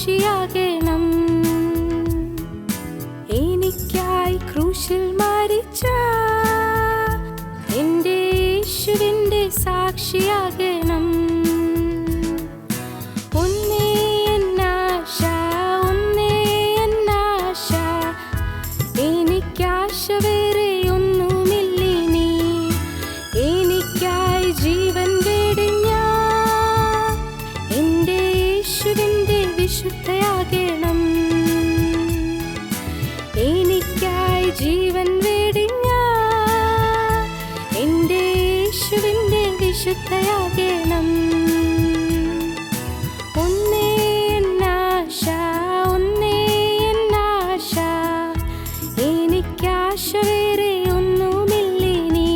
സാക്ഷിയാകണം. എനിക്കായി ക്രൂശിൽ മരിച്ച എൻ്റെ യേശുവിൻ്റെ സാക്ഷിയാകണം. ഒന്നേ എന്നാശ, ഒന്നേ എന്നാശ, എനിക്കാശ വേറെ ഒന്നുമില്ലിനി. എനിക്കായി ജീവൻ വെടിഞ്ഞ എൻ്റെ യേശുവിൻ്റെ വിശുദ്ധയാകണം. എനിക്കായി ജീവൻ വെടിഞ്ഞ എൻ്റെ യേശുവിൻ്റെ വിശുദ്ധയാകണം. ഒന്നേ എന്നാശ, ഒന്നേ എന്നാശ, എനിക്കാശ വേറെ ഒന്നുമില്ലിനി.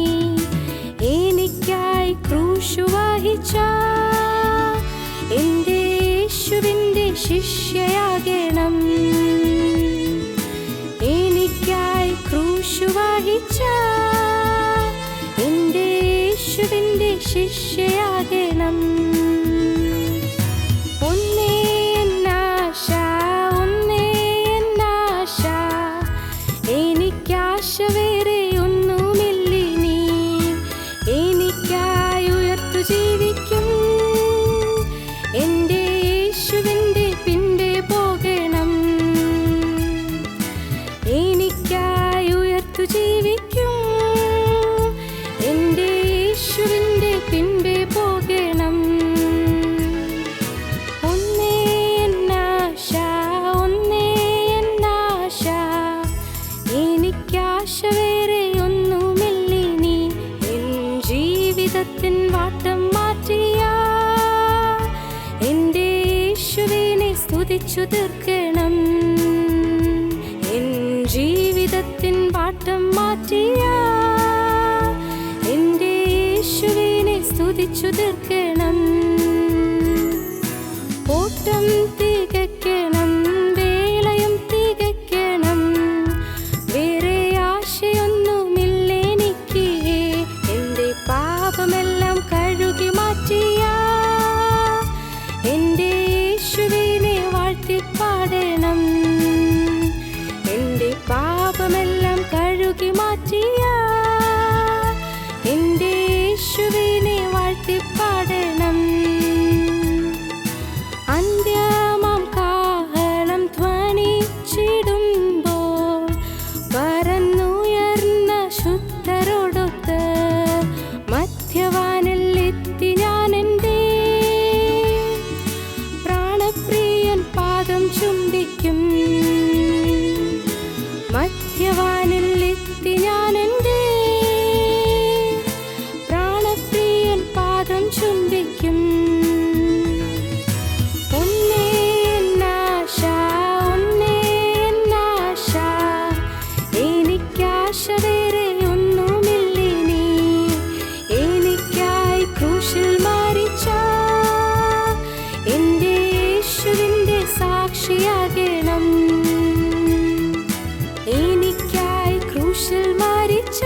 എനിക്കായി ക്രൂശു വഹിച്ച എൻ്റെ യേശുവിൻ്റെ ശിഷ്യയാകണം. എനിക്കായി ക്രൂശു വഹിച്ച എൻ്റെ യേശുവിൻ്റെ ശിഷ്യയാകണം. ഒന്നേ എന്നാശ, ഒന്നേ എന്നാശ, എനിക്കാശ വേറെ ഒന്നുമില്ലിനി. എനിക്കായി ഉയർത്തു ജീവിക്കും എൻ്റെ യേശുവിൻ്റെ പിൻപേ പോകണം. എനിക്കായി ഉയർത്തു ജീവിക്കും എൻ്റെ യേശുവിൻ്റെ പിൻപേ പോകണം. ഒന്നേ എന്നാശ, ഒന്നേ എന്നാശ, എനിക്കാശ വേറെ ഒന്നുമില്ലിനി. എൻ ജീവിതത്തിൻ വാട്ടം മാറ്റിയ എൻ്റെ യേശുവിനെ സ്തുതിച്ചു തീർക്കണം. എൻ ജീവിതത്തിൻ വാട്ടം മാറ്റിയ എൻ്റെ യേശുവിനെ സ്തുതിച്ചു തീർക്കണം. ഓട്ടം തികയ്ക്കണം, വേളയും തികയ്ക്കണം, വേറെ ആശയൊന്നുമില്ലെനിക്ക്. എൻ്റെ പാപമെല്ലാം കഴുകി മാറ്റിയ എൻ്റെ യേശുവിനെ വാഴ്ത്തിപ്പാടണം. എൻ്റെ പാപമെല്ലാം കഴുകി മാറ്റിയ എൻ്റെ യേശുവിനെ വാഴ്ത്തിപ്പാടണം. അന്ത്യമാം കാഹളം ധ്വനിച്ചിടുമ്പോൾ പറന്നുയർന്ന ശുദ്ധരോടൊത്ത് മധ്യവാനിൽ എത്തി ഞാൻ എൻ്റെ പ്രാണപ്രിയൻ പാദം ചുംബിക്കും. മധ്യവാനിൽ എത്തി ഞാൻ എൻ്റെ പ്രാണപ്രിയൻ പാദം ചുംബിക്കും. ഒന്നേ എന്നാശ, ഒന്നേ എന്നാശ, എനിക്കാശ വേറെ ഒന്നുമില്ലിനി. എനിക്കായി ക്രൂശിൽ മരിച്ച എൻ്റെ യേശുവിൻ്റെ സാക്ഷിയാകണം. എനിക്കായി ക്രൂശിൽ മരിച്ച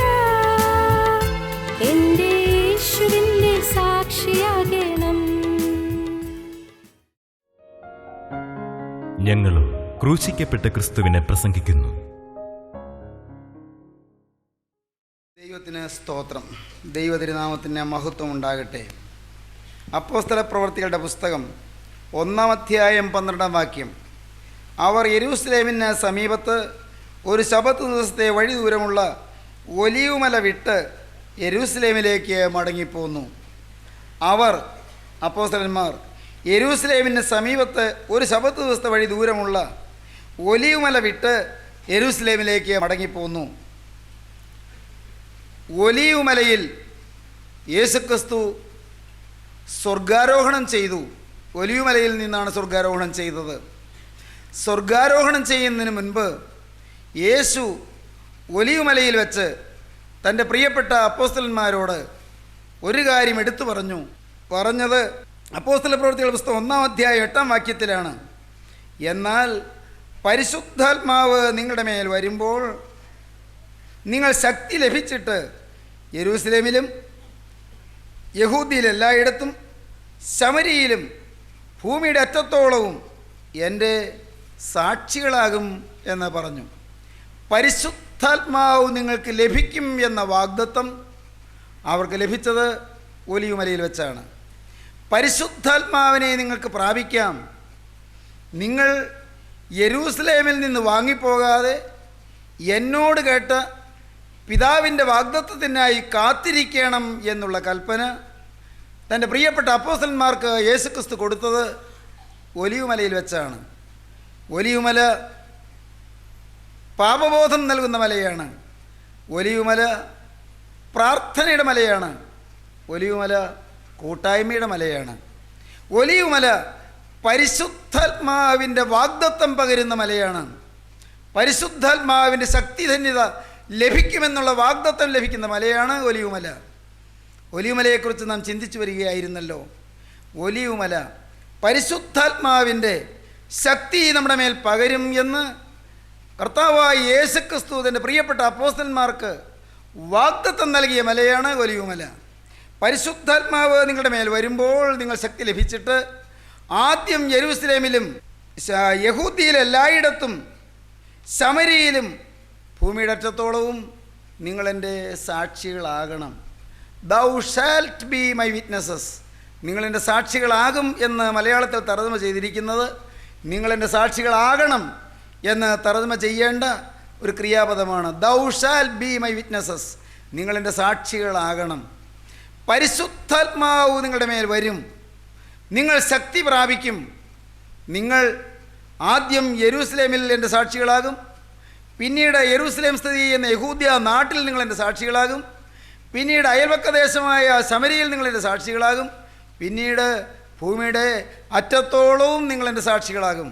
എൻ്റെ യേശുവിൻ്റെ സാക്ഷിയാകണം. ഞങ്ങളും ക്രൂശിക്കപ്പെട്ട ക്രിസ്തുവിനെ പ്രസംഗിക്കുന്നു. ദൈവത്തിന് സ്തോത്രം. ദൈവതിരുനാമത്തിന് മഹത്വം ഉണ്ടാകട്ടെ. അപ്പോസ്തല പ്രവൃത്തികളുടെ പുസ്തകം 1-ാം അധ്യായം 12-ാം വാക്യം. അവർ യെരൂശലേമിന് സമീപത്ത് ഒരു ശബത്ത് ദിവസത്തെ വഴി ദൂരമുള്ള ഒലീവുമല വിട്ട് യെരൂശലേമിലേക്ക് മടങ്ങിപ്പോന്നു. അവർ അപ്പോസ്തലന്മാർ യെരൂശലേമിന് സമീപത്ത് ഒരു ശബത്ത് ദിവസത്തെ വഴി ദൂരമുള്ള ഒലീവുമല വിട്ട് യെരൂശലേമിലേക്ക് മടങ്ങിപ്പോന്നു. ഒലീവുമലയിൽ യേശുക്രിസ്തു സ്വർഗാരോഹണം ചെയ്തു. ഒലീവുമലയിൽ നിന്നാണ് സ്വർഗാരോഹണം ചെയ്തത്. സ്വർഗാരോഹണം ചെയ്യുന്നതിന് മുൻപ് യേശു ഒലീവുമലയിൽ വെച്ച് തൻ്റെ പ്രിയപ്പെട്ട അപ്പോസ്തലന്മാരോട് ഒരു കാര്യം എടുത്തു പറഞ്ഞത് അപ്പോസ്തല പ്രവൃത്തികളുടെ പുസ്തകം 1-ാം അധ്യായം 8-ാം വാക്യത്തിലാണ്. എന്നാൽ പരിശുദ്ധാത്മാവ് നിങ്ങളുടെ മേൽ വരുമ്പോൾ നിങ്ങൾ ശക്തി ലഭിച്ചിട്ട് യെരൂശലേമിലും യഹൂദിയിൽ എല്ലായിടത്തും ശമരിയിലും ഭൂമിയുടെ അറ്റത്തോളവും എൻ്റെ സാക്ഷികളാകും എന്ന് പറഞ്ഞു. പരിശുദ്ധാത്മാവ് നിങ്ങൾക്ക് ലഭിക്കും എന്ന വാഗ്ദത്തം അവർക്ക് ലഭിച്ചത് ഒലിവുമലയിൽ വെച്ചാണ്. പരിശുദ്ധാത്മാവിനെ നിങ്ങൾക്ക് പ്രാപിക്കാം. നിങ്ങൾ യെരൂസലേമിൽ നിന്ന് വാങ്ങിപ്പോകാതെ എന്നോട് കേട്ട പിതാവിൻ്റെ വാഗ്ദത്തത്തിനായി കാത്തിരിക്കണം എന്നുള്ള കൽപ്പന തൻ്റെ പ്രിയപ്പെട്ട അപ്പോസ്തലന്മാർക്ക് യേശുക്രിസ്തു കൊടുത്തത് ഒലിവുമലയിൽ വെച്ചാണ്. ഒലിവുമല പാപബോധം നൽകുന്ന മലയാണ്. ഒലിവുമല പ്രാർത്ഥനയുടെ മലയാണ്. ഒലിവുമല കൂട്ടായ്മയുടെ മലയാണ്. ഒലിവുമല പരിശുദ്ധാത്മാവിൻ്റെ വാഗ്ദത്തം പകരുന്ന മലയാണ്. പരിശുദ്ധാത്മാവിൻ്റെ ശക്തിധന്യത ലഭിക്കുമെന്നുള്ള വാഗ്ദത്തം ലഭിക്കുന്ന മലയാണ് ഒലിവുമല. ഒലിവുമലയെക്കുറിച്ച് നാം ചിന്തിച്ചു വരികയായിരുന്നല്ലോ. ഒലിവുമല പരിശുദ്ധാത്മാവിൻ്റെ ശക്തി നമ്മുടെ മേൽ പകരും എന്ന് കർത്താവായ യേശുക്രിസ്തു തൻ്റെ പ്രിയപ്പെട്ട അപ്പോസ്തലന്മാർക്ക് വാഗ്ദത്തം നൽകിയ മലയാണ് ഒലിവുമല. പരിശുദ്ധാത്മാവ് നിങ്ങളുടെ മേൽ വരുമ്പോൾ നിങ്ങൾ ശക്തി ലഭിച്ചിട്ട് ആദ്യം യെരൂസലേമിലും യഹൂദിയിലെല്ലായിടത്തും ശമരിയിലും ഭൂമിയുടെ അറ്റത്തോളവും നിങ്ങളെൻ്റെ സാക്ഷികളാകണം. Thou shalt be my witnesses. നിങ്ങളെൻ്റെ സാക്ഷികളാകും എന്ന് മലയാളത്തിൽ തർജ്ജമ ചെയ്തിരിക്കുന്നത് നിങ്ങളെൻ്റെ സാക്ഷികളാകണം എന്ന് തർജ്ജമ ചെയ്യേണ്ട ഒരു ക്രിയാപദമാണ്. Thou shall be my witnesses. നിങ്ങളെൻ്റെ സാക്ഷികളാകണം. പരിശുദ്ധാത്മാവ് നിങ്ങളുടെ മേൽ വരും. നിങ്ങൾ ശക്തി പ്രാപിക്കും. നിങ്ങൾ ആദ്യം യെരൂസലേമിൽ എൻ്റെ സാക്ഷികളാകും. പിന്നീട് യെരൂസലേം സ്ഥിതി ചെയ്യുന്ന യഹൂദ്യ നാട്ടിൽ നിങ്ങളെൻ്റെ സാക്ഷികളാകും. പിന്നീട് അയൽവക്കദേശമായ ശമരിയിൽ നിങ്ങളെൻ്റെ സാക്ഷികളാകും. പിന്നീട് ഭൂമിയുടെ അറ്റത്തോളവും നിങ്ങളെൻ്റെ സാക്ഷികളാകും.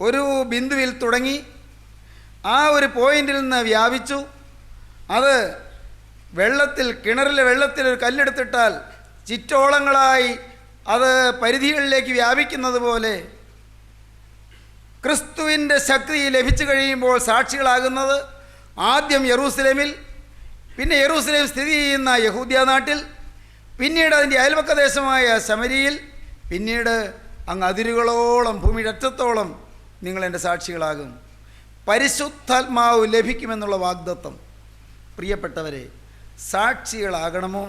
ഒരു ബിന്ദുവിൽ തുടങ്ങി ആ ഒരു പോയിന്റിൽ നിന്ന് വ്യാപിച്ചു. അത് വെള്ളത്തിൽ, കിണറിലെ വെള്ളത്തിൽ ഒരു കല്ലെടുത്തിട്ടാൽ ചിറ്റോളങ്ങളായി അത് പരിധികളിലേക്ക് വ്യാപിക്കുന്നത് പോലെ ക്രിസ്തുവിൻ്റെ ശക്തി ലഭിച്ചു കഴിയുമ്പോൾ സാക്ഷികളാകുന്നത് ആദ്യം യെരൂസലേമിൽ, പിന്നെ യെരൂസലേം സ്ഥിതി ചെയ്യുന്ന യഹൂദ്യ നാട്ടിൽ, പിന്നീട് അതിൻ്റെ അയൽവക്കദേശമായ ശമരിയിൽ, പിന്നീട് അങ്ങ് അതിരുകളോളം ഭൂമിയുടെ അറ്റത്തോളം നിങ്ങളെൻ്റെ സാക്ഷികളാകും. പരിശുദ്ധാത്മാവ് ലഭിക്കുമെന്നുള്ള വാഗ്ദത്തം. പ്രിയപ്പെട്ടവരെ, സാക്ഷികളാകണമോ?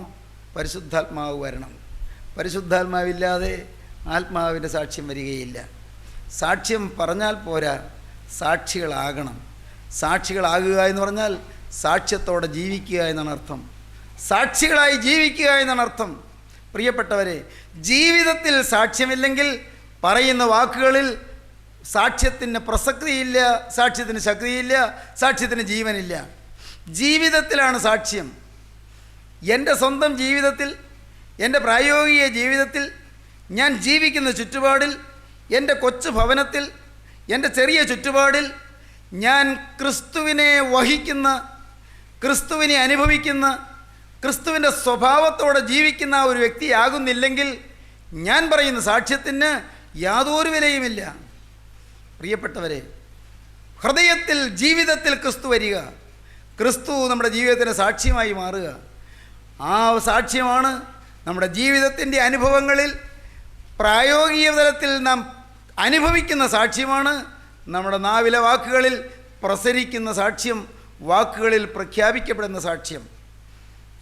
പരിശുദ്ധാത്മാവ് വരണം. പരിശുദ്ധാത്മാവില്ലാതെ ആത്മാവിൻ്റെ സാക്ഷ്യം വരികയില്ല. സാക്ഷ്യം പറഞ്ഞാൽ പോരാ, സാക്ഷികളാകണം. സാക്ഷികളാകുക എന്ന് പറഞ്ഞാൽ സാക്ഷ്യത്തോടെ ജീവിക്കുക എന്നാണ് അർത്ഥം. സാക്ഷികളായി ജീവിക്കുക എന്നാണ് അർത്ഥം. പ്രിയപ്പെട്ടവരെ, ജീവിതത്തിൽ സാക്ഷ്യമില്ലെങ്കിൽ പറയുന്ന വാക്കുകളിൽ സാക്ഷ്യത്തിന് പ്രസക്തിയില്ല, സാക്ഷ്യത്തിന് ശക്തിയില്ല, സാക്ഷ്യത്തിന് ജീവനില്ല. ജീവിതത്തിലാണ് സാക്ഷ്യം. എൻ്റെ സ്വന്തം ജീവിതത്തിൽ, എൻ്റെ പ്രായോഗിക ജീവിതത്തിൽ, ഞാൻ ജീവിക്കുന്ന ചുറ്റുപാടിൽ, എൻ്റെ കൊച്ചു ഭവനത്തിൽ, എൻ്റെ ചെറിയ ചുറ്റുപാടിൽ ഞാൻ ക്രിസ്തുവിനെ വഹിക്കുന്ന, ക്രിസ്തുവിനെ അനുഭവിക്കുന്ന, ക്രിസ്തുവിൻ്റെ സ്വഭാവത്തോടെ ജീവിക്കുന്ന ഒരു വ്യക്തിയാകുന്നില്ലെങ്കിൽ ഞാൻ പറയുന്ന സാക്ഷ്യത്തിന് യാതൊരു വിലയുമില്ല. പ്രിയപ്പെട്ടവരെ, ഹൃദയത്തിൽ, ജീവിതത്തിൽ ക്രിസ്തു വരിക, ക്രിസ്തു നമ്മുടെ ജീവിതത്തിന് സാക്ഷ്യമായി മാറുക. ആ സാക്ഷ്യമാണ് നമ്മുടെ ജീവിതത്തിൻ്റെ അനുഭവങ്ങളിൽ, പ്രായോഗിക തലത്തിൽ നാം അനുഭവിക്കുന്ന സാക്ഷ്യമാണ് നമ്മുടെ നാവിലെ വാക്കുകളിൽ പ്രസരിക്കുന്ന സാക്ഷ്യം, വാക്കുകളിൽ പ്രഖ്യാപിക്കപ്പെടുന്ന സാക്ഷ്യം.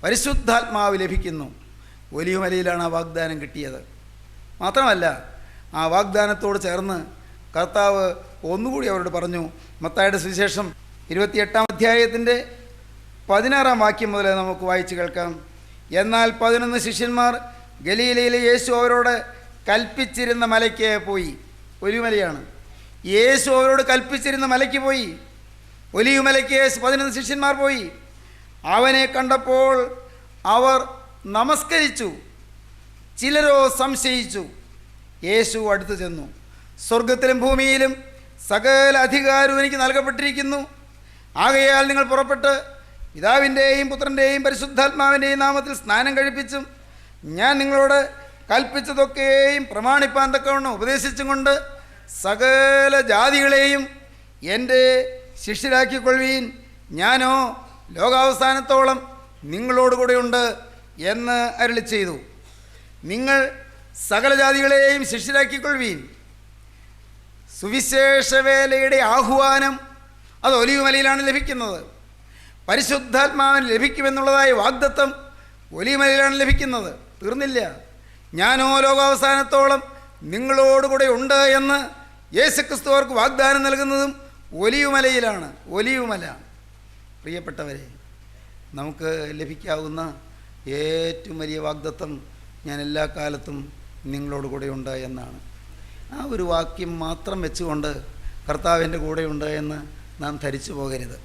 പരിശുദ്ധാത്മാവ് ലഭിക്കുന്നു. ഒലിവുമലയിലാണ് ആ വാഗ്ദാനം കിട്ടിയത്. മാത്രമല്ല, ആ വാഗ്ദാനത്തോട് ചേർന്ന് കർത്താവ് ഒന്നുകൂടി അവരോട് പറഞ്ഞു. മത്തായിയുടെ സുവിശേഷം 28-ാം അധ്യായത്തിൻ്റെ 16-ാം വാക്യം മുതൽ നമുക്ക് വായിച്ച് കേൾക്കാം. എന്നാൽ 11 ശിഷ്യന്മാർ ഗലീലയിലെ യേശു അവരോട് കൽപ്പിച്ചിരുന്ന മലയ്ക്ക് പോയി. ഒലിവുമലയാണ്. യേശു അവരോട് കൽപ്പിച്ചിരുന്ന മലയ്ക്ക് പോയി. ഒലിവുമലയ്ക്ക് 11 ശിഷ്യന്മാർ പോയി. അവനെ കണ്ടപ്പോൾ അവർ നമസ്കരിച്ചു. ചിലരോ സംശയിച്ചു. യേശു അടുത്തു ചെന്നു, സ്വർഗത്തിലും ഭൂമിയിലും സകല അധികാരവും എനിക്ക് നൽകപ്പെട്ടിരിക്കുന്നു. ആകയാൽ നിങ്ങൾ പുറപ്പെട്ട് പിതാവിൻ്റെയും പുത്രൻ്റെയും പരിശുദ്ധാത്മാവിൻ്റെയും നാമത്തിൽ സ്നാനം കഴിപ്പിച്ചും ഞാൻ നിങ്ങളോട് കൽപ്പിച്ചതൊക്കെയും പ്രമാണിപ്പാൻ തക്കവണ്ണം ഉപദേശിച്ചും കൊണ്ട് സകല ജാതികളെയും എൻ്റെ ശിഷ്യരാക്കിക്കൊള്ളുവീൻ. ഞാനോ ലോകാവസാനത്തോളം നിങ്ങളോടുകൂടെയുണ്ട് എന്ന് അരുളി ചെയ്തു. നിങ്ങൾ സകല ജാതികളെയും ശിഷ്യരാക്കിക്കൊള്ളുവീൻ. സുവിശേഷ വേലയുടെ ആഹ്വാനം അത് ഒലിവുമലയിലാണ് ലഭിക്കുന്നത്. പരിശുദ്ധാത്മാവിന് ലഭിക്കുമെന്നുള്ളതായ വാഗ്ദത്തം ഒലിവുമലയിലാണ് ലഭിക്കുന്നത്. തീർന്നില്ല. ഞാനോ ലോകാവസാനത്തോളം നിങ്ങളോടുകൂടെ ഉണ്ട് എന്ന് യേശുക്രിസ്തു അവർക്ക് വാഗ്ദാനം നൽകുന്നതും ഒലിവുമലയിലാണ്. ഒലിവുമല, പ്രിയപ്പെട്ടവരെ, നമുക്ക് ലഭിക്കാവുന്ന ഏറ്റവും വലിയ വാഗ്ദത്തം ഞാൻ എല്ലാ കാലത്തും നിങ്ങളോട് കൂടെയുണ്ട് എന്നാണ്. ആ ഒരു വാക്യം മാത്രം വെച്ചുകൊണ്ട് കർത്താവിൻ്റെ കൂടെയുണ്ട് എന്ന് നാം ധരിച്ചു പോകരുത്.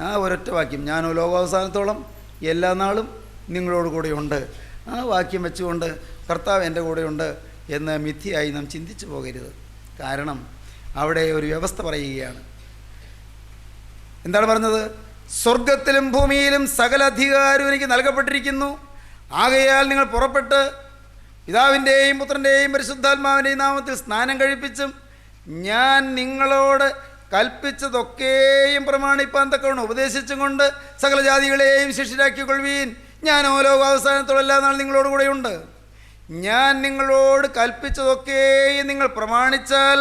ആ ഒരൊറ്റ വാക്യം, ഞാനോ ലോകാവസാനത്തോളം എല്ലാ നാളും നിങ്ങളോട് കൂടെയുണ്ട്, ആ വാക്യം വെച്ചുകൊണ്ട് കർത്താവ് എൻ്റെ കൂടെയുണ്ട് എന്ന് മിഥ്യയായി നാം ചിന്തിച്ചു പോകരുത്. കാരണം അവിടെ ഒരു വ്യവസ്ഥ പറയുകയാണ്. എന്താണ് പറഞ്ഞത്? സ്വർഗത്തിലും ഭൂമിയിലും സകല അധികാരവും എനിക്ക് നൽകപ്പെട്ടിരിക്കുന്നു. ആകയാൽ നിങ്ങൾ പുറപ്പെട്ട് പിതാവിൻ്റെയും പുത്രൻ്റെയും പരിശുദ്ധാത്മാവിൻ്റെയും നാമത്തിൽ സ്നാനം കഴിപ്പിച്ചും ഞാൻ നിങ്ങളോട് കൽപ്പിച്ചതൊക്കെയും പ്രമാണിപ്പാൻ തക്കവണ്ണം ഉപദേശിച്ചും കൊണ്ട് സകല ജാതികളെയും ശിഷ്യരാക്കിക്കൊള്ളുവീൻ. ഞാൻ ലോകാവസാനത്തോളം എല്ലാ നാൾ നിങ്ങളോട് കൂടെയുണ്ട്. ഞാൻ നിങ്ങളോട് കൽപ്പിച്ചതൊക്കെയും നിങ്ങൾ പ്രമാണിച്ചാൽ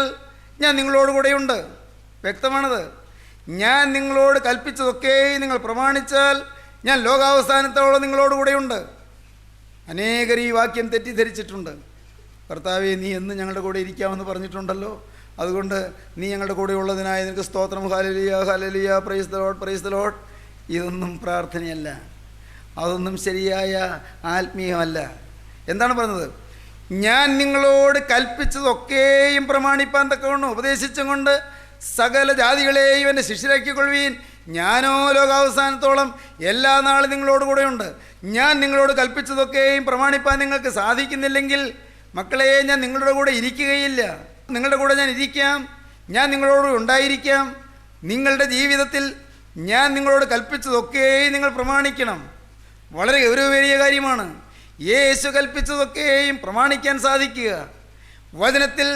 ഞാൻ നിങ്ങളോട് കൂടെയുണ്ട്. വ്യക്തമാണത്. ഞാൻ നിങ്ങളോട് കൽപ്പിച്ചതൊക്കെയും നിങ്ങൾ പ്രമാണിച്ചാൽ ഞാൻ ലോകാവസാനത്തോളം നിങ്ങളോട് കൂടെയുണ്ട്. അനേകർ ഈ വാക്യം തെറ്റിദ്ധരിച്ചിട്ടുണ്ട്. കർത്താവേ, നീ എന്ന് ഞങ്ങളുടെ കൂടെ ഇരിക്കാമെന്ന് പറഞ്ഞിട്ടുണ്ടല്ലോ, അതുകൊണ്ട് നീ ഞങ്ങളുടെ കൂടെ ഉള്ളതിനായി നിനക്ക് സ്തോത്രം, hallelujah hallelujah, praise the Lord praise the Lord. ഇതൊന്നും പ്രാർത്ഥനയല്ല, അതൊന്നും ശരിയായ ആത്മീയമല്ല. എന്താണ് പറഞ്ഞത്? ഞാൻ നിങ്ങളോട് കൽപ്പിച്ചതൊക്കെയും പ്രമാണിപ്പാൻ തക്കവണ്ണം ഉപദേശിച്ചും കൊണ്ട് സകല ജാതികളെയും എൻ്റെ ശിഷ്യരാക്കിക്കൊള്ളുവീൻ. ഞാനോ ലോകാവസാനത്തോളം എല്ലാ നാളും നിങ്ങളോട് കൂടെയുണ്ട്. ഞാൻ നിങ്ങളോട് കൽപ്പിച്ചതൊക്കെയും പ്രമാണിപ്പാൻ നിങ്ങൾക്ക് സാധിക്കുന്നില്ലെങ്കിൽ മക്കളെ, ഞാൻ നിങ്ങളുടെ കൂടെ ഇരിക്കുകയില്ല. നിങ്ങളുടെ കൂടെ ഞാൻ ഇരിക്കാം, ഞാൻ നിങ്ങളോട് ഉണ്ടായിരിക്കാം. നിങ്ങളുടെ ജീവിതത്തിൽ ഞാൻ നിങ്ങളോട് കൽപ്പിച്ചതൊക്കെയും നിങ്ങൾ പ്രമാണിക്കണം. വളരെ ഗൗരവമേറിയ കാര്യമാണ്. യേശു കൽപ്പിച്ചതൊക്കെയും പ്രമാണിക്കാൻ സാധിക്കുക, വചനത്തിൽ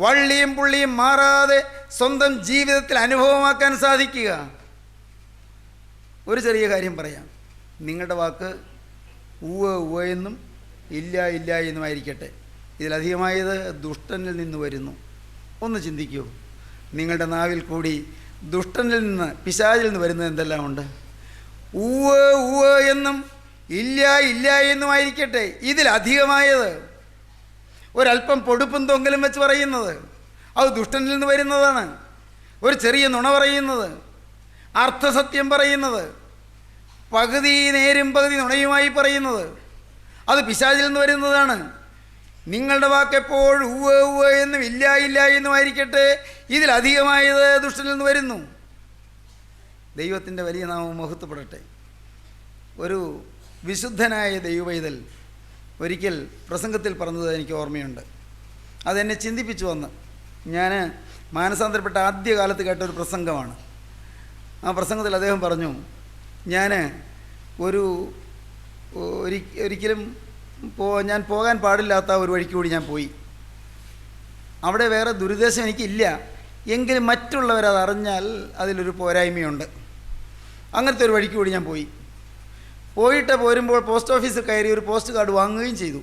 വള്ളിയും പുള്ളിയും മാറാതെ സ്വന്തം ജീവിതത്തിൽ അനുഭവമാക്കാൻ സാധിക്കുക. ഒരു ചെറിയ കാര്യം പറയാം. നിങ്ങളുടെ വാക്ക് ഉവ്വ് ഉവ്വ് എന്നും ഇല്ല ഇല്ല എന്നുമായിരിക്കട്ടെ. ഇതിലധികമായത് ദുഷ്ടനിൽ നിന്ന് വരുന്നു. ഒന്ന് ചിന്തിക്കൂ. നിങ്ങളുടെ നാവിൽ കൂടി ദുഷ്ടനിൽ നിന്ന്, പിശാചിൽ നിന്ന് വരുന്നത് എന്തെല്ലാം ഉണ്ട്? ഉവ്വ് ഉവ്വ് എന്നും ഇല്ല ഇല്ല എന്നുമായിരിക്കട്ടെ. ഇതിലധികമായത് ഒരല്പം പൊടുപ്പും തൊങ്കലും വെച്ച് പറയുന്നത്, അത് ദുഷ്ടനിൽ നിന്ന് വരുന്നതാണ്. ഒരു ചെറിയ നുണ പറയുന്നത്, അർത്ഥസത്യം പറയുന്നത്, പകുതി നേരും പകുതി നുണയുമായി പറയുന്നത്, അത് പിശാചിൽ നിന്ന് വരുന്നതാണ്. നിങ്ങളുടെ വാക്കെപ്പോഴും ഉവ്വ് ഉവ്വ് എന്നും ഇല്ല ഇല്ല എന്നുമായിരിക്കട്ടെ. ഇതിലധികമായത് ദുഷ്ടനിൽ നിന്ന് വരുന്നു. ദൈവത്തിൻ്റെ വലിയ നാമം മഹത്വപ്പെടട്ടെ. ഒരു വിശുദ്ധനായ ദൈവവൈതൽ ഒരിക്കൽ പ്രസംഗത്തിൽ പറഞ്ഞത് എനിക്ക് ഓർമ്മയുണ്ട്. അതെന്നെ ചിന്തിപ്പിച്ചു വന്ന്. ഞാൻ മാനസാന്തരപ്പെട്ട ആദ്യകാലത്ത് കേട്ടൊരു പ്രസംഗമാണ്. ആ പ്രസംഗത്തിൽ അദ്ദേഹം പറഞ്ഞു, ഞാൻ ഒരിക്കലും ഞാൻ പോകാൻ പാടില്ലാത്ത ഒരു വഴിക്ക് കൂടി ഞാൻ പോയി. അവിടെ വേറെ ദുരുദ്ദേശം എനിക്കില്ല, എങ്കിലും മറ്റുള്ളവരത് അറിഞ്ഞാൽ അതിലൊരു പോരായ്മയുണ്ട്. അങ്ങനത്തെ ഒരു വഴിക്ക് കൂടി ഞാൻ പോയിട്ട് പോരുമ്പോൾ പോസ്റ്റ് ഓഫീസിൽ കയറി ഒരു പോസ്റ്റ് കാർഡ് വാങ്ങുകയും ചെയ്തു.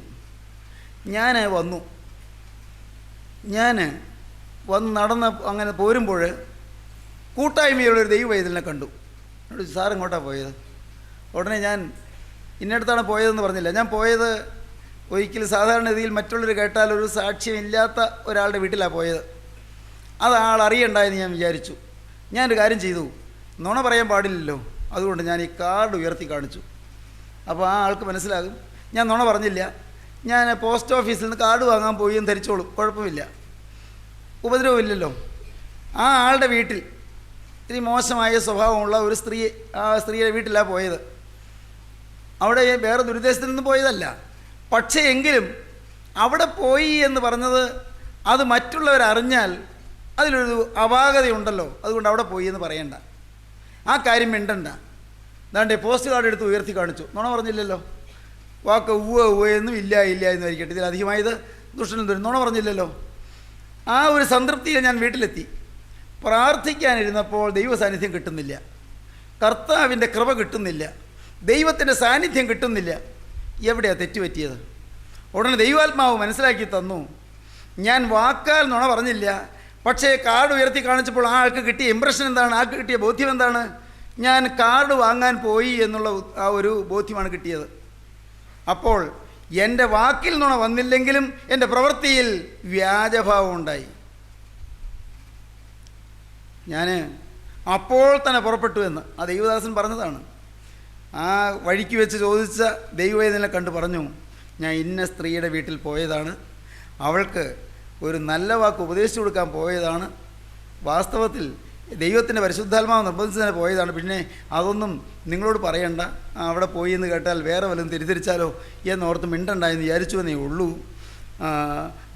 ഞാൻ വന്ന് നടന്ന് അങ്ങനെ പോരുമ്പോൾ കൂട്ടായ്മയുള്ളൊരു ദൈവവൈതലിനെ കണ്ടു. എന്നോട് സാർ എങ്ങോട്ടാണ് പോയത്? ഉടനെ ഞാൻ ഇന്നടത്താണ് പോയതെന്ന് പറഞ്ഞില്ല. ഞാൻ പോയത് ഒരിക്കലും സാധാരണ രീതിയിൽ മറ്റുള്ളവർ കേട്ടാൽ ഒരു സാക്ഷ്യമില്ലാത്ത ഒരാളുടെ വീട്ടിലാണ് പോയത്. അത് ആൾ അറിയണ്ടായെന്ന് ഞാൻ വിചാരിച്ചു. ഞാനൊരു കാര്യം ചെയ്തു, നുണ പറയാൻ പാടില്ലല്ലോ, അതുകൊണ്ട് ഞാൻ ഈ കാർഡ് ഉയർത്തി കാണിച്ചു. അപ്പോൾ ആ ആൾക്ക് മനസ്സിലാകും ഞാൻ നുണ പറഞ്ഞില്ല. ഞാൻ പോസ്റ്റ് ഓഫീസിൽ നിന്ന് കാർഡ് വാങ്ങാൻ പോയി എന്ന് ധരിച്ചോളും, കുഴപ്പമില്ല, ഉപദ്രവമില്ലല്ലോ. ആ ആളുടെ വീട്ടിൽ ഇത്തിരി മോശമായ സ്വഭാവമുള്ള ഒരു ആ സ്ത്രീയുടെ വീട്ടിലാണ് പോയത്. അവിടെ വേറെ ദുരുദ്ദേശത്തിൽ നിന്ന് പോയതല്ല. പക്ഷേ എങ്കിലും അവിടെ പോയി എന്ന് പറഞ്ഞത് അത് മറ്റുള്ളവരറിഞ്ഞാൽ അതിലൊരു അപാകതയുണ്ടല്ലോ, അതുകൊണ്ട് അവിടെ പോയി എന്ന് പറയണ്ട, ആ കാര്യം മിണ്ടണ്ട. ദാണ്ടെ പോസ്റ്റ് കാർഡ് എടുത്ത് ഉയർത്തി കാണിച്ചു, നുണ പറഞ്ഞില്ലല്ലോ. വാക്ക് ഉവ്വ് ഉവ്വ് എന്നും ഇല്ല ഇല്ല എന്നായിരിക്കട്ടെ. ഇതിലധികമായത് ദുഷ്ടനിൽ നിന്ന് നുണ പറഞ്ഞില്ലല്ലോ. ആ ഒരു സംതൃപ്തിയിൽ ഞാൻ വീട്ടിലെത്തി. പ്രാർത്ഥിക്കാനിരുന്നപ്പോൾ ദൈവ സാന്നിധ്യം കിട്ടുന്നില്ല, കർത്താവിൻ്റെ കൃപ കിട്ടുന്നില്ല, ദൈവത്തിൻ്റെ സാന്നിധ്യം കിട്ടുന്നില്ല. എവിടെയാണ് തെറ്റുപറ്റിയത്? ഉടനെ ദൈവാത്മാവ് മനസ്സിലാക്കി തന്നു, ഞാൻ വാക്കാൽ നുണ പറഞ്ഞില്ല, പക്ഷേ കാർഡ് ഉയർത്തി കാണിച്ചപ്പോൾ ആ ആൾക്ക് കിട്ടിയ ഇമ്പ്രഷൻ എന്താണ്? ആൾക്ക് കിട്ടിയ ബോധ്യം എന്താണ്? ഞാൻ കാർഡ് വാങ്ങാൻ പോയി എന്നുള്ള ആ ഒരു ബോധ്യമാണ് കിട്ടിയത്. അപ്പോൾ എൻ്റെ വാക്കിൽ നുണ വന്നില്ലെങ്കിലും എൻ്റെ പ്രവൃത്തിയിൽ വ്യാജഭാവം ഉണ്ടായി. ഞാൻ അപ്പോൾ തന്നെ പുറപ്പെട്ടു എന്ന് ആ ദൈവദാസൻ പറഞ്ഞതാണ്. ആ വഴിക്ക് വെച്ച് ചോദിച്ച ദൈവവേദനെ കണ്ട് പറഞ്ഞു, ഞാൻ ഇന്ന സ്ത്രീയുടെ വീട്ടിൽ പോയതാണ്, അവൾക്ക് ഒരു നല്ല വാക്ക് ഉപദേശിച്ചു കൊടുക്കാൻ പോയതാണ്, വാസ്തവത്തിൽ ദൈവത്തിൻ്റെ പരിശുദ്ധാത്മാവ് നിർബന്ധിച്ചതിനെ പോയതാണ്, പിന്നെ അതൊന്നും നിങ്ങളോട് പറയണ്ട, അവിടെ പോയി എന്ന് കേട്ടാൽ വേറെ വല്ലതും തിരിച്ചാലോ എന്നോർത്ത് മിണ്ടണ്ടായെന്ന് വിചാരിച്ചുവെന്നേ ഉള്ളൂ.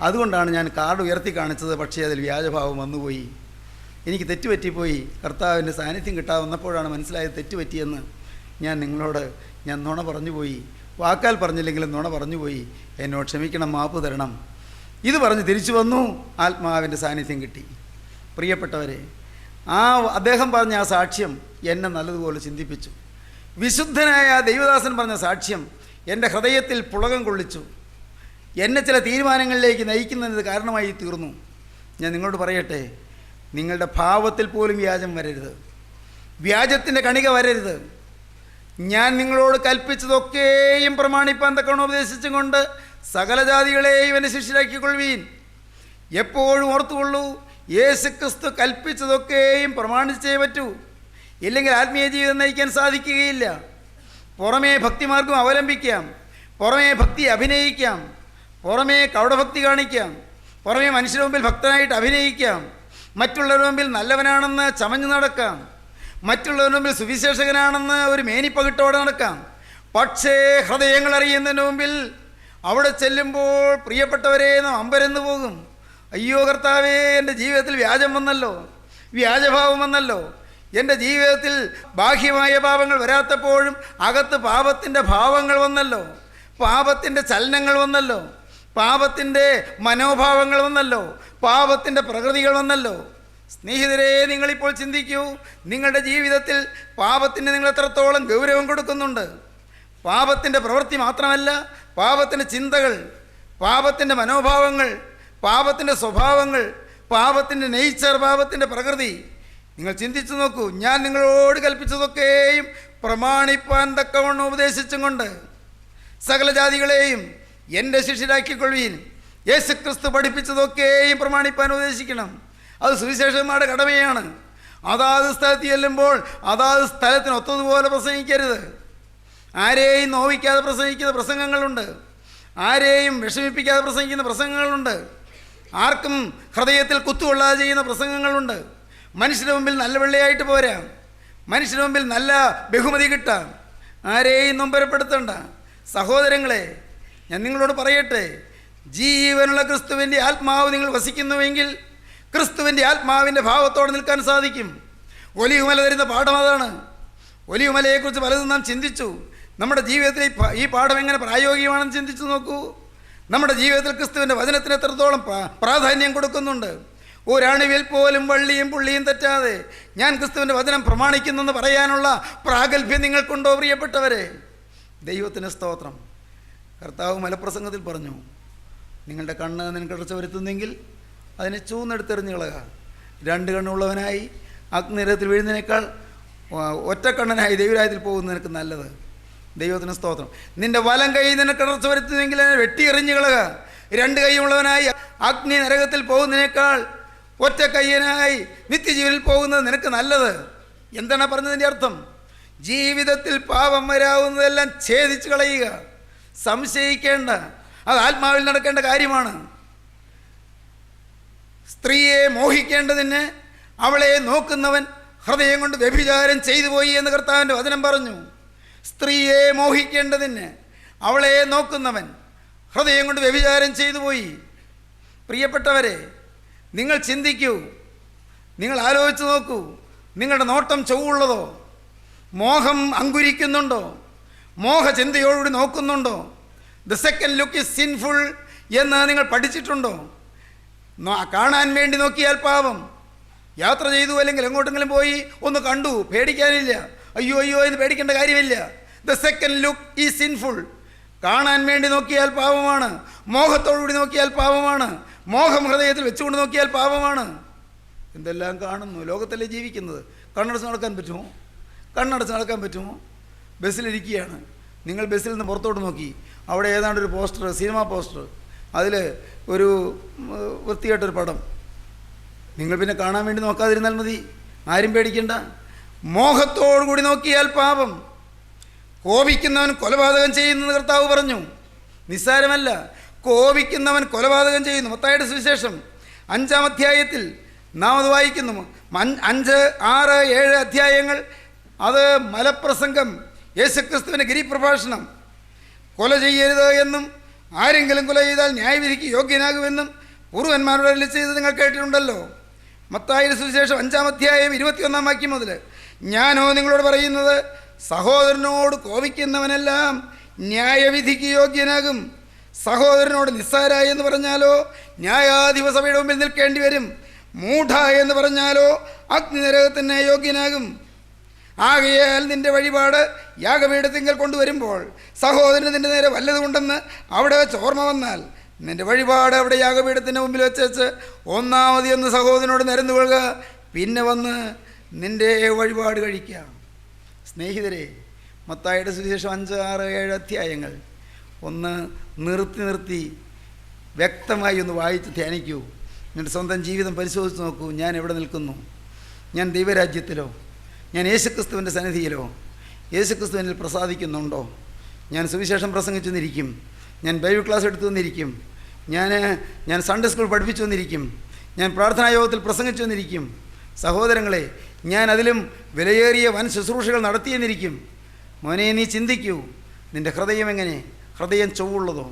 അതുകൊണ്ടാണ് ഞാൻ കാർഡ് ഉയർത്തി കാണിച്ചത്. പക്ഷേ അതിൽ വ്യാജഭാവം വന്നുപോയി, എനിക്ക് തെറ്റുപറ്റിപ്പോയി. കർത്താവിൻ്റെ സാന്നിധ്യം കിട്ടാവുന്നപ്പോഴാണ് മനസ്സിലായത് തെറ്റുപറ്റിയെന്ന്. ഞാൻ നിങ്ങളോട് നുണ പറഞ്ഞുപോയി, വാക്കാൽ പറഞ്ഞില്ലെങ്കിലും നുണ പറഞ്ഞുപോയി, എന്നോട് ക്ഷമിക്കണം, മാപ്പ് തരണം. ഇത് പറഞ്ഞ് തിരിച്ചു വന്നു, ആത്മാവിൻ്റെ സാന്നിധ്യം കിട്ടി. പ്രിയപ്പെട്ടവരെ, അദ്ദേഹം പറഞ്ഞ ആ സാക്ഷ്യം എന്നെ നല്ലതുപോലെ ചിന്തിപ്പിച്ചു. വിശുദ്ധനായ ദൈവദാസൻ പറഞ്ഞ സാക്ഷ്യം എൻ്റെ ഹൃദയത്തിൽ പുളകം കൊള്ളിച്ചു, എന്നെ ചില തീരുമാനങ്ങളിലേക്ക് നയിക്കുന്നതിന് കാരണമായി തീർന്നു. ഞാൻ നിങ്ങളോട് പറയട്ടെ, നിങ്ങളുടെ ഭാവത്തിൽ പോലും വ്യാജം വരരുത്, വ്യാജത്തിൻ്റെ കണിക വരരുത്. ഞാൻ നിങ്ങളോട് കൽപ്പിച്ചതൊക്കെയും പ്രമാണിപ്പാൻ തക്കവണ്ണം ഉപദേശിച്ചും കൊണ്ട് സകല ജാതികളെയും എന്നെ ശിഷ്യരാക്കിക്കൊള്ളുവീൻ. എപ്പോഴും ഓർത്തുകൊള്ളൂ, യേശുക്രിസ്തു കൽപ്പിച്ചതൊക്കെയും പ്രമാണിച്ചേ പറ്റൂ, ഇല്ലെങ്കിൽ ആത്മീയ ജീവിതം നയിക്കാൻ സാധിക്കുകയില്ല. പുറമേ ഭക്തിമാർഗം അവലംബിക്കാം, പുറമേ ഭക്തി അഭിനയിക്കാം, പുറമേ കൗടഭക്തി കാണിക്കാം, പുറമേ മനുഷ്യരുടെ മുമ്പിൽ ഭക്തനായിട്ട് അഭിനയിക്കാം, മറ്റുള്ളവരുടെ മുമ്പിൽ നല്ലവനാണെന്ന് ചമഞ്ഞു നടക്കാം, മറ്റുള്ളവരുടെ മുമ്പിൽ സുവിശേഷകനാണെന്ന് ഒരു മേനിപ്പകിട്ടോടെ നടക്കാം. പക്ഷേ ഹൃദയങ്ങൾ അറിയുന്നതിന് മുമ്പിൽ അവിടെ ചെല്ലുമ്പോൾ പ്രിയപ്പെട്ടവരെ നാം അമ്പരന്ന് പോകും. അയ്യോ കർത്താവേ, എൻ്റെ ജീവിതത്തിൽ വ്യാജം വന്നല്ലോ, വ്യാജഭാവം വന്നല്ലോ. എൻ്റെ ജീവിതത്തിൽ ബാഹ്യമായ പാപങ്ങൾ വരാത്തപ്പോഴും അകത്ത് പാപത്തിൻ്റെ ഭാവങ്ങൾ വന്നല്ലോ, പാപത്തിൻ്റെ ചലനങ്ങൾ വന്നല്ലോ, പാപത്തിൻ്റെ മനോഭാവങ്ങൾ വന്നല്ലോ, പാപത്തിൻ്റെ പ്രകൃതികൾ വന്നല്ലോ. സ്നേഹിതരെ, നിങ്ങളിപ്പോൾ ചിന്തിക്കൂ, നിങ്ങളുടെ ജീവിതത്തിൽ പാപത്തിന് നിങ്ങൾ എത്രത്തോളം ഗൗരവം കൊടുക്കുന്നുണ്ട്. പാപത്തിൻ്റെ പ്രവൃത്തി മാത്രമല്ല, പാപത്തിൻ്റെ ചിന്തകൾ, പാപത്തിൻ്റെ മനോഭാവങ്ങൾ, പാപത്തിൻ്റെ സ്വഭാവങ്ങൾ, പാപത്തിൻ്റെ നേച്ചർ, പാപത്തിൻ്റെ പ്രകൃതി നിങ്ങൾ ചിന്തിച്ചു നോക്കൂ. ഞാൻ നിങ്ങളോട് കൽപ്പിച്ചതൊക്കെയും പ്രമാണിപ്പാൻ തക്കവണ്ണം ഉപദേശിച്ചും കൊണ്ട് സകല ജാതികളെയും എൻ്റെ ശിഷ്യരാക്കിക്കൊള്ളുവീൻ. യേശുക്രിസ്തു പഠിപ്പിച്ചതൊക്കെയും പ്രമാണിപ്പാൻ ഉപദേശിക്കണം. അത് സുവിശേഷന്മാരുടെ കടമയാണ്. അതാത് സ്ഥലത്ത് ചെല്ലുമ്പോൾ അതാത് സ്ഥലത്തിന് ഒത്തതുപോലെ പ്രസംഗിക്കരുത്. ആരെയും നോവിക്കാതെ പ്രസംഗിക്കുന്ന പ്രസംഗങ്ങളുണ്ട്, ആരെയും വിഷമിപ്പിക്കാതെ പ്രസംഗിക്കുന്ന പ്രസംഗങ്ങളുണ്ട്, ആർക്കും ഹൃദയത്തിൽ കുത്തുകൊള്ളാതെ ചെയ്യുന്ന പ്രസംഗങ്ങളുണ്ട്. മനുഷ്യരുടെ മുമ്പിൽ നല്ല വെള്ളയായിട്ട് പോരാം, മനുഷ്യരുടെ മുമ്പിൽ നല്ല ബഹുമതി കിട്ടാം, ആരെയും നൊമ്പരപ്പെടുത്തണ്ട. സഹോദരങ്ങളെ, ഞാൻ നിങ്ങളോട് പറയട്ടെ, ജീവനുള്ള ക്രിസ്തുവിൻ്റെ ആത്മാവ് നിങ്ങൾ വസിക്കുന്നുവെങ്കിൽ ക്രിസ്തുവിൻ്റെ ആത്മാവിൻ്റെ ഭാവത്തോടെ നിൽക്കാൻ സാധിക്കും. ഒലിവുമല തരുന്ന പാഠം അതാണ്. ഒലിവുമലയെക്കുറിച്ച് പലതും നാം ചിന്തിച്ചു. നമ്മുടെ ജീവിതത്തിൽ ഈ പാഠം എങ്ങനെ പ്രായോഗികമാണെന്ന് ചിന്തിച്ചു നോക്കൂ. നമ്മുടെ ജീവിതത്തിൽ ക്രിസ്തുവിൻ്റെ വചനത്തിന് എത്രത്തോളം പ്രാധാന്യം കൊടുക്കുന്നുണ്ട്. ഒരണുവിൽ പോലും വള്ളിയും പുള്ളിയും തെറ്റാതെ ഞാൻ ക്രിസ്തുവിൻ്റെ വചനം പ്രമാണിക്കുന്നെന്ന് പറയാനുള്ള പ്രാഗൽഭ്യം നിങ്ങൾക്കുണ്ടോ പ്രിയപ്പെട്ടവരെ? ദൈവത്തിന് സ്തോത്രം. കർത്താവ് മലപ്രസംഗത്തിൽ പറഞ്ഞു, നിങ്ങളുടെ കണ്ണ് നിനക്ക് ഇടർച്ച വരുത്തുന്നെങ്കിൽ അതിനെ ചൂന്നെടുത്തെറിഞ്ഞ് കളയുക. രണ്ട് കണ്ണുള്ളവനായി അഗ്നിരത്തിൽ വീഴുന്നതിനേക്കാൾ ഒറ്റക്കണ്ണനായി ദൈവരാജ്യത്തിൽ പോകുന്നത് നിനക്ക് നല്ലത്. ദൈവത്തിന് സ്തോത്രം. നിൻ്റെ വലം കൈ നിനക്ക് ഇടർച്ച വരുത്തുന്നെങ്കിൽ അതിനെ വെട്ടിയെറിഞ്ഞ് കളയുക. രണ്ട് കൈയുള്ളവനായി അഗ്നി നരകത്തിൽ പോകുന്നതിനേക്കാൾ ഒറ്റ കയ്യനായി നിത്യജീവനിൽ പോകുന്നത് നിനക്ക് നല്ലത്. എന്താണ് പറഞ്ഞതിൻ്റെ അർത്ഥം? ജീവിതത്തിൽ പാപം വരാവുന്നതെല്ലാം ഛേദിച്ച് കളയുക. സംശയിക്കേണ്ട, അത് ആത്മാവിൽ നടക്കേണ്ട കാര്യമാണ്. സ്ത്രീയെ മോഹിക്കേണ്ടതിന് അവളെ നോക്കുന്നവൻ ഹൃദയം കൊണ്ട് വ്യഭിചാരം ചെയ്തു പോയി എന്ന് കർത്താവിൻ്റെ വചനം പറഞ്ഞു. സ്ത്രീയെ മോഹിക്കേണ്ടതിന് അവളെ നോക്കുന്നവൻ ഹൃദയം കൊണ്ട് വ്യഭിചാരം ചെയ്തു പോയി. പ്രിയപ്പെട്ടവരെ, നിങ്ങൾ ചിന്തിക്കൂ, നിങ്ങൾ ആലോചിച്ച് നോക്കൂ. നിങ്ങളുടെ നോട്ടം ചൊവ്വുള്ളതോ? മോഹം അങ്കുരിക്കുന്നുണ്ടോ? മോഹചിന്തയോടുകൂടി നോക്കുന്നുണ്ടോ? The second look is sinful എന്ന് നിങ്ങൾ പഠിച്ചിട്ടുണ്ടോ? കാണാൻ വേണ്ടി നോക്കിയാൽ പാപം. യാത്ര ചെയ്തു അല്ലെങ്കിൽ എങ്ങോട്ടെങ്കിലും പോയി ഒന്ന് കണ്ടു, പേടിക്കാനില്ല. അയ്യോ അയ്യോ എന്ന് പേടിക്കേണ്ട കാര്യമില്ല. The second look is sinful. കാണാൻ വേണ്ടി നോക്കിയാൽ പാപമാണ്, മോഹത്തോടുകൂടി നോക്കിയാൽ പാപമാണ്, മോഹം ഹൃദയത്തിൽ വെച്ചുകൊണ്ട് നോക്കിയാൽ പാപമാണ്. എന്തെല്ലാം കാണുന്നു. ലോകത്തല്ലേ ജീവിക്കുന്നത്. കണ്ണടച്ച് നടക്കാൻ പറ്റുമോ? കണ്ണടച്ച് നടക്കാൻ പറ്റുമോ? ബസ്സിലിരിക്കുകയാണ്, നിങ്ങൾ ബസ്സിൽ നിന്ന് പുറത്തോട്ട് നോക്കി, അവിടെ ഏതാണ്ടൊരു പോസ്റ്റർ, സിനിമാ പോസ്റ്റർ, അതിൽ ഒരു വൃത്തികെട്ടൊരു പടം. നിങ്ങൾ പിന്നെ കാണാൻ വേണ്ടി നോക്കാതിരുന്നാൽ മതി, ആരും പേടിക്കണ്ട. മോഹത്തോടു കൂടി നോക്കിയാൽ പാപം. കോപിക്കുന്നവൻ കൊലപാതകം ചെയ്യുന്നത് കർത്താവ് പറഞ്ഞു. നിസ്സാരമല്ല, കോപിക്കുന്നവൻ കൊലപാതകം ചെയ്യുന്നു. മത്തായിയുടെ സുവിശേഷം 5-ാം അധ്യായത്തിൽ നാം അത് വായിക്കുന്നു. 5, 6, 7 അധ്യായങ്ങൾ. അത് മലപ്രസംഗം, യേശുക്രിസ്തുവിൻ്റെ ഗിരിപ്രഭാഷണം. കൊല ചെയ്യരുത് എന്നും ആരെങ്കിലും കൊല ചെയ്താൽ ന്യായവിധിക്ക് യോഗ്യനാകുമെന്നും പൂർവന്മാരോട് അരുളി ചെയ്ത് നിങ്ങൾ കേട്ടിട്ടുണ്ടല്ലോ. മത്തായിയുടെ സുവിശേഷം 5-ാം അധ്യായം 21-ാം വാക്യം മുതൽ, ഞാനോ നിങ്ങളോട് പറയുന്നത്, സഹോദരനോട് കോപിക്കുന്നവനെല്ലാം ന്യായവിധിക്ക് യോഗ്യനാകും. സഹോദരനോട് നിസ്സാര എന്ന് പറഞ്ഞാലോ ന്യായാധിപസഭയുടെ മുമ്പിൽ നിൽക്കേണ്ടി വരും. മൂഢ എന്ന് പറഞ്ഞാലോ അഗ്നിനരകത്തിന് യോഗ്യനാകും. ആകയാൽ നിന്റെ വഴിപാട് യാഗപീഠത്തിങ്കൽ കൊണ്ടുവരുമ്പോൾ സഹോദരന് നിന്റെ നേരെ വല്ലതുകൊണ്ടെന്ന് അവിടെ വെച്ച് ഓർമ്മ വന്നാൽ നിന്റെ വഴിപാട് അവിടെ യാഗപീഠത്തിൻ്റെ മുമ്പിൽ വെച്ച് ഒന്നാമത് എന്ന് സഹോദരനോട് നിരന്നു കൊള്ളുക, പിന്നെ വന്ന് നിന്റെ വഴിപാട് കഴിക്കാം. സ്നേഹിതരെ, മത്തായിയുടെ സുവിശേഷം 5, 6, 7 അധ്യായങ്ങൾ ഒന്ന് നിർത്തി വ്യക്തമായി ഒന്ന് വായിച്ച് ധ്യാനിക്കൂ. നിങ്ങളുടെ സ്വന്തം ജീവിതം പരിശോധിച്ച് നോക്കൂ. ഞാൻ എവിടെ നിൽക്കുന്നു? ഞാൻ ദൈവരാജ്യത്തിലോ? ഞാൻ യേശുക്രിസ്തുവിൻ്റെ സന്നിധിയിലോ? യേശുക്രിസ്തുവിനിൽ പ്രസാദിക്കുന്നുണ്ടോ? ഞാൻ സുവിശേഷം പ്രസംഗിച്ചു വന്നിരിക്കും, ഞാൻ ബൈബിൾ ക്ലാസ് എടുത്തു വന്നിരിക്കും, ഞാൻ സൺഡേ സ്കൂൾ പഠിപ്പിച്ചു വന്നിരിക്കും, ഞാൻ പ്രാർത്ഥനാ യോഗത്തിൽ പ്രസംഗിച്ചു വന്നിരിക്കും. സഹോദരങ്ങളെ, ഞാൻ അതിലും വിലയേറിയ വൻ ശുശ്രൂഷകൾ നടത്തിയെന്നിരിക്കും. മോനെ, നീ ചിന്തിക്കൂ, നിൻ്റെ ഹൃദയം എങ്ങനെ? ഹൃദയം ചൊവ്വുള്ളതോ?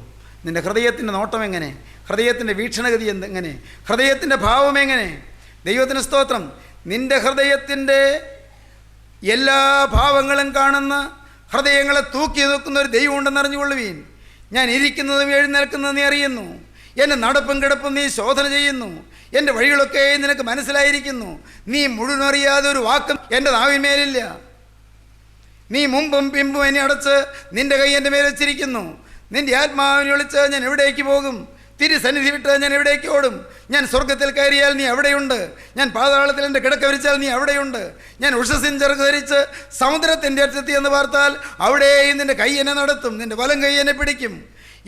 നിൻ്റെ ഹൃദയത്തിൻ്റെ നോട്ടം എങ്ങനെ? ഹൃദയത്തിൻ്റെ വീക്ഷണഗതി എങ്ങനെ? ഹൃദയത്തിൻ്റെ ഭാവം എങ്ങനെ? ദൈവത്തിന് സ്തോത്രം. നിൻ്റെ ഹൃദയത്തിൻ്റെ എല്ലാ ഭാവങ്ങളും കാണുന്ന, ഹൃദയങ്ങളെ തൂക്കി നോക്കുന്ന ഒരു ദൈവം ഉണ്ടെന്ന് അറിഞ്ഞുകൊള്ളുവീൻ. ഞാൻ ഇരിക്കുന്നതും എഴുന്നേൽക്കുന്നതും നീ അറിയുന്നു. എൻ്റെ നടപ്പും കിടപ്പും നീ ശോധന ചെയ്യുന്നു. എൻ്റെ വഴികളൊക്കെ നിനക്ക് മനസ്സിലായിരിക്കുന്നു. നീ മുഴുവൻ അറിയാതെ ഒരു വാക്കും എൻ്റെ നാവിന്മേലില്ല. നീ മുമ്പും പിമ്പും എന്നെ അടച്ച് നിൻ്റെ കൈ എൻ്റെ മേൽ വെച്ചിരിക്കുന്നു. നിൻ്റെ ആത്മാവിനെ വിളിച്ച് ഞാൻ എവിടേക്ക് പോകും? തിരുസന്നിധി വിട്ട് ഞാൻ എവിടേക്ക് ഓടും? ഞാൻ സ്വർഗത്തിൽ കയറിയാൽ നീ അവിടെയുണ്ട്. ഞാൻ പാതാളത്തിൽ എൻ്റെ കിടക്ക വിരിച്ചാൽ നീ അവിടെയുണ്ട്. ഞാൻ ഉഷസിൻ ചെറുക്ക് ധരിച്ച് സമുദ്രത്തിൻ്റെ അറ്റത്തി എന്ന് പാർത്താൽ അവിടെയും നിൻ്റെ കൈ എന്നെ നടത്തും, നിൻ്റെ വലം കൈ എന്നെ പിടിക്കും.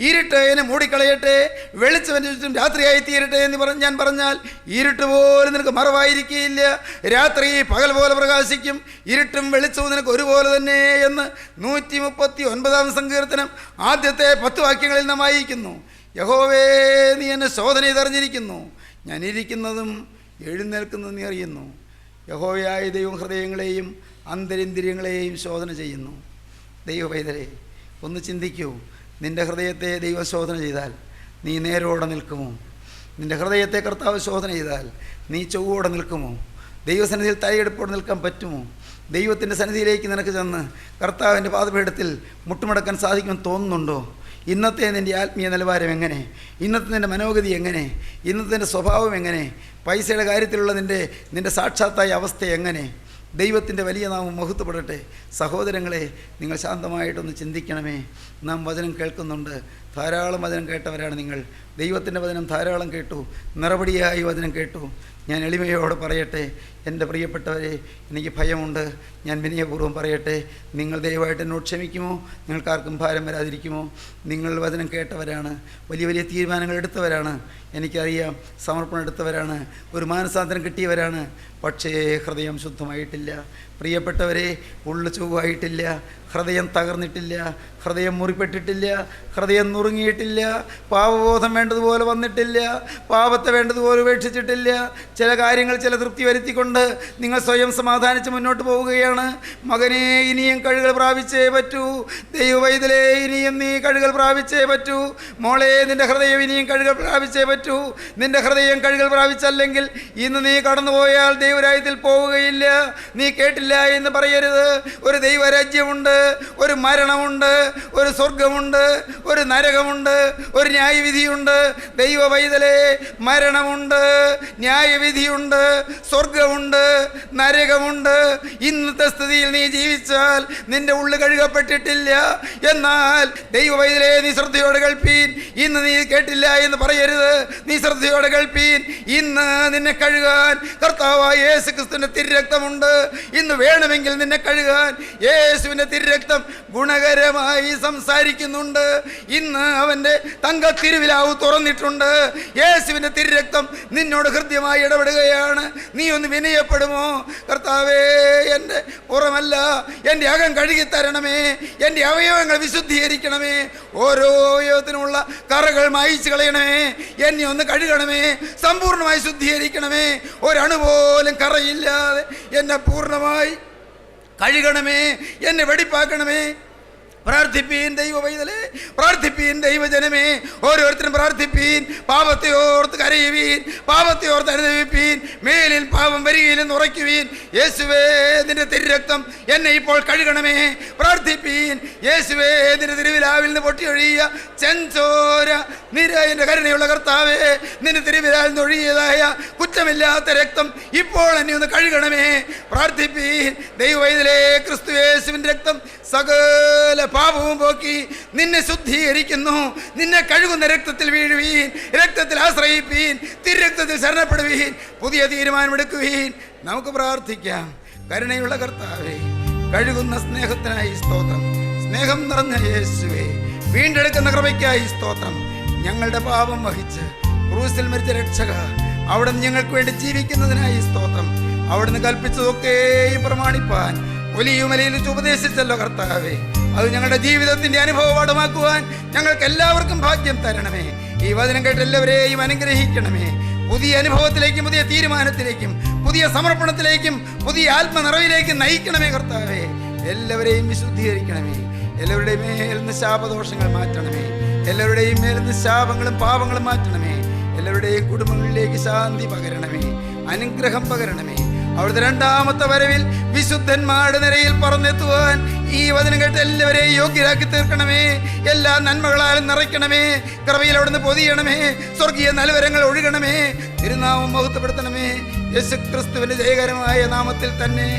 ഇരുട്ട് എന്നെ മൂടിക്കളയട്ടെ, വെളിച്ചം എൻ്റെ ചുറ്റും രാത്രിയായി തീരട്ടെ എന്ന് ഞാൻ പറഞ്ഞാൽ ഇരുട്ട് പോലും നിനക്ക് മറവായിരിക്കുകയില്ല. രാത്രി പകൽ പോലെ പ്രകാശിക്കും, ഇരുട്ടും വെളിച്ചവും നിനക്ക് ഒരുപോലെ തന്നെ എന്ന് 139-ാം സങ്കീർത്തനം ആദ്യത്തെ 10 വാക്യങ്ങളിൽ നാം വായിക്കുന്നു. യഹോവേ, നീ എന്നെ ശോധന ചെയ്തറിഞ്ഞിരിക്കുന്നു. ഞാൻ ഇരിക്കുന്നതും എഴുന്നേൽക്കുന്നതും നീ അറിയുന്നു. യഹോവയായ ദൈവം ഹൃദയങ്ങളെയും അന്തരിന്ദ്രിയങ്ങളെയും ശോധന ചെയ്യുന്നു. ദൈവപൈതലേ, ഒന്ന് ചിന്തിക്കൂ. നിൻ്റെ ഹൃദയത്തെ ദൈവം ശോധന ചെയ്താൽ നീ നേരോടെ നിൽക്കുമോ? നിൻ്റെ ഹൃദയത്തെ കർത്താവ് ശോധന ചെയ്താൽ നീ ചൊവ്വോടെ നിൽക്കുമോ? ദൈവസന്നിധിയിൽ തലയെടുപ്പോടെ നിൽക്കാൻ പറ്റുമോ? ദൈവത്തിൻ്റെ സന്നിധിയിലേക്ക് നിനക്ക് ചെന്ന് കർത്താവിൻ്റെ പാദപീഠത്തിൽ മുട്ടുമടക്കാൻ സാധിക്കുമെന്ന് തോന്നുന്നുണ്ടോ? ഇന്നത്തെ നിൻ്റെ ആത്മീയ നിലവാരം എങ്ങനെ? ഇന്നത്തെ നിൻ്റെ മനോഗതി എങ്ങനെ? ഇന്നത്തെ നിൻ്റെ സ്വഭാവം എങ്ങനെ? പൈസയുടെ കാര്യത്തിലുള്ള നിൻ്റെ സാക്ഷാത്തായ അവസ്ഥ എങ്ങനെ? ദൈവത്തിൻ്റെ വലിയ നാമം മഹത്വപ്പെടട്ടെ. സഹോദരങ്ങളെ, നിങ്ങൾ ശാന്തമായിട്ടൊന്ന് ചിന്തിക്കണമേ. നാം വചനം കേൾക്കുന്നുണ്ട്, ധാരാളം വചനം കേട്ടവരാണ് നിങ്ങൾ. ദൈവത്തിൻ്റെ വചനം ധാരാളം കേട്ടു, നിറപടിയായി വചനം കേട്ടു. ഞാൻ എളിമയോടെ പറയട്ടെ, എൻ്റെ പ്രിയപ്പെട്ടവരെ, എനിക്ക് ഭയമുണ്ട്. ഞാൻ വിനയപൂർവ്വം പറയട്ടെ, നിങ്ങൾ ദയവായിട്ട് എന്നോട് ക്ഷമിക്കുമോ? നിങ്ങൾക്കാർക്കും ഭാരം വരാതിരിക്കുമോ? നിങ്ങൾ വചനം കേട്ടവരാണ്, വലിയ വലിയ തീരുമാനങ്ങൾ എടുത്തവരാണ്, എനിക്കറിയാം, സമർപ്പണം എടുത്തവരാണ്, ഒരു മാനസാന്തരം കിട്ടിയവരാണ്. പക്ഷേ ഹൃദയം ശുദ്ധമായിട്ടില്ല. പ്രിയപ്പെട്ടവരെ, ഉള്ളു ചൊവ്വായിട്ടില്ല, ഹൃദയം തകർന്നിട്ടില്ല, ഹൃദയം മുറിപ്പെട്ടിട്ടില്ല, ഹൃദയം നുറുങ്ങിയിട്ടില്ല, പാപബോധം വേണ്ടതുപോലെ വന്നിട്ടില്ല, പാപത്തെ വേണ്ടതുപോലെ ഉപേക്ഷിച്ചിട്ടില്ല. ചില കാര്യങ്ങൾ ചില തൃപ്തി വരുത്തിക്കൊണ്ട് നിങ്ങൾ സ്വയം സമാധാനിച്ച് മുന്നോട്ട് പോവുകയാണ്. മകനെ, ഇനിയും കഴുകൽ പ്രാപിച്ചേ പറ്റൂ. ദൈവവൈതലേ, ഇനിയും നീ കഴുകൽ പ്രാപിച്ചേ പറ്റൂ. മോളെ, നിൻ്റെ ഹൃദയം ഇനിയും കഴുകൽ പ്രാപിച്ചേ പറ്റൂ. നിൻ്റെ ഹൃദയം കഴുകൽ പ്രാപിച്ചല്ലെങ്കിൽ ഇന്ന് നീ കടന്നുപോയാൽ ദൈവരാജ്യത്തിൽ പോവുകയില്ല. നീ കേട്ടില്ല കേട്ടില്ല എന്ന് പറയരുത്. ഒരു ദൈവരാജ്യമുണ്ട്, ഒരു മരണമുണ്ട്, ഒരു സ്വർഗമുണ്ട്, ഒരു നരകമുണ്ട്, ഒരു ന്യായവിധിയുണ്ട്. ദൈവ പൈതലേ, മരണമുണ്ട്, ന്യായവിധിയുണ്ട്, സ്വർഗമുണ്ട്, നരകമുണ്ട്. ഇന്നത്തെ സ്ഥിതിയിൽ നീ ജീവിച്ചാൽ നിന്റെ ഉള്ളു കഴുകപ്പെട്ടിട്ടില്ല. എന്നാൽ ദൈവ പൈതലേ, നീ ശ്രദ്ധയോടെ കേൾപ്പീൻ. ഇന്ന് നീ കേട്ടില്ല എന്ന് പറയരുത്. നീ ശ്രദ്ധയോടെ കേൾപ്പീൻ. ഇന്ന് നിന്നെ കഴുകാൻ കർത്താവായ യേശു ക്രിസ്തുവിന്റെ തിരുരക്തമുണ്ട്. ഇന്ന് വേണമെങ്കിൽ നിന്നെ കഴുകാൻ യേശുവിന്റെ തിരുരക്തം ഗുണകരമായി സംസാരിക്കുന്നുണ്ട്. ഇന്ന് അവന്റെ തങ്ക തിരുവിലാവ് തുറന്നിട്ടുണ്ട്. യേശുവിന്റെ തിരുരക്തം നിന്നോട് ഹൃദ്യമായി ഇടപെടുകയാണ്. നീ ഒന്ന് വിനയപ്പെടുമോ? കർത്താവേ, എൻ്റെ പുറമല്ല, എൻ്റെ അകം കഴുകി തരണമേ. എൻ്റെ അവയവങ്ങൾ വിശുദ്ധീകരിക്കണമേ. ഓരോ അവയവത്തിനുമുള്ള കറകൾ മായിച്ചു കളയണമേ. എന്നെ ഒന്ന് കഴുകണമേ. സമ്പൂർണ്ണമായി ശുദ്ധീകരിക്കണമേ. ഒരണുപോലും കറയില്ലാതെ എന്നെ പൂർണ്ണമായി കഴുകണമേ. എന്നെ വെടിപ്പാക്കണമേ. പ്രാർത്ഥിപ്പീൻ ദൈവ പൈതലേ, പ്രാർത്ഥിപ്പീൻ ദൈവജനമേ. ഓരോരുത്തരും പ്രാർത്ഥിപ്പീൻ. പാപത്തെ ഓർത്ത് കരയുവീൻ, പാപത്തെ ഓർത്ത് അനുഭവിപ്പീൻ. മേലിൽ പാപം വരികയില്ലെന്ന് ഉറയ്ക്കുവീൻ. യേശുവേ, നിന്റെ തിരുരക്തം എന്നെ ഇപ്പോൾ കഴുകണമേ. പ്രാർത്ഥിപ്പീൻ. യേശുവേ, നിന്റെ തിരുവിലാവിൽ നിന്ന് പൊട്ടിയൊഴിയ ചെഞ്ചോര നിര എൻ്റെ കരുണയുള്ള കർത്താവേ, നിന്റെ തിരുവിലാവിൽ നിന്ന് ഒഴിയതായ കുറ്റമില്ലാത്ത രക്തം ഇപ്പോൾ എന്നെ ഒന്ന് കഴുകണമേ. പ്രാർത്ഥിപ്പീൻ ദൈവ പൈതലേ. ക്രിസ്തു യേശുവിൻ്റെ രക്തം സകല പാപവും പോക്കി നിന്നെ ശുദ്ധീകരിക്കുന്നു. നിന്നെ കഴുകുന്ന രക്തത്തിൽ വീഴുവീൻ, രക്തത്തിൽ ആശ്രയിപ്പീൻ, തിരുരക്തത്തിൽ ശരണപ്പെടുവീൻ, പുതിയ തീരുമാനമെടുക്കുവീൻ. നമുക്ക് പ്രാർത്ഥിക്കാം. കരുണയുള്ള കർത്താവേ, കഴുകുന്ന സ്നേഹത്തിനായി സ്തോത്രം. സ്നേഹം നിറഞ്ഞ യേശുവേ, വീണ്ടെടുക്കുന്ന കൃപയ്ക്കായി സ്തോത്രം. ഞങ്ങളുടെ പാപം വഹിച്ച് ക്രൂസിൽ മരിച്ച രക്ഷക, അവിടുന്ന് ഞങ്ങൾക്ക് വേണ്ടി ജീവിക്കുന്നതിനായി സ്തോത്രം. അവിടുന്ന് കൽപ്പിച്ചതൊക്കെയും പ്രമാണിപ്പാൻ ഒലിയുമലയിൽ ഉപദേശിച്ചല്ലോ കർത്താവേ. അത് ഞങ്ങളുടെ ജീവിതത്തിന്റെ അനുഭവപാഠമാക്കുവാൻ ഞങ്ങൾക്ക് എല്ലാവർക്കും ഭാഗ്യം തരണമേ. ഈ വചനം കേട്ട് എല്ലാവരെയും അനുഗ്രഹിക്കണമേ. പുതിയ അനുഭവത്തിലേക്കും പുതിയ തീരുമാനത്തിലേക്കും പുതിയ സമർപ്പണത്തിലേക്കും പുതിയ ആത്മനിറവിലേക്കും നയിക്കണമേ കർത്താവേ. എല്ലാവരെയും വിശുദ്ധീകരിക്കണമേ. എല്ലാവരുടെയും മേൽ നിന്ന് ശാപദോഷങ്ങൾ മാറ്റണമേ. എല്ലാവരുടെയും മേൽ നിന്ന് ശാപങ്ങളും പാപങ്ങളും മാറ്റണമേ. എല്ലാവരുടെയും കുടുംബങ്ങളിലേക്ക് ശാന്തി പകരണമേ, അനുഗ്രഹം പകരണമേ. അവിടുത്തെ രണ്ടാമത്തെ വരവിൽ വിശുദ്ധന്മാരുടെ നിരയിൽ പറന്നെത്തുവാൻ ഈ വചനം കേട്ട് എല്ലാവരെയും യോഗ്യരാക്കി തീർക്കണമേ. എല്ലാ നന്മകളാലും നിറയ്ക്കണമേ. കൃപയിൽ അവിടുന്ന് പൊതിയണമേ. സ്വർഗീയ നൽവരങ്ങൾ ഒഴുകണമേ. തിരുനാമം മഹത്വപ്പെടുത്തണമേ. യേശുക്രിസ്തുവിന്റെ ജയകരമായ നാമത്തിൽ തന്നെ.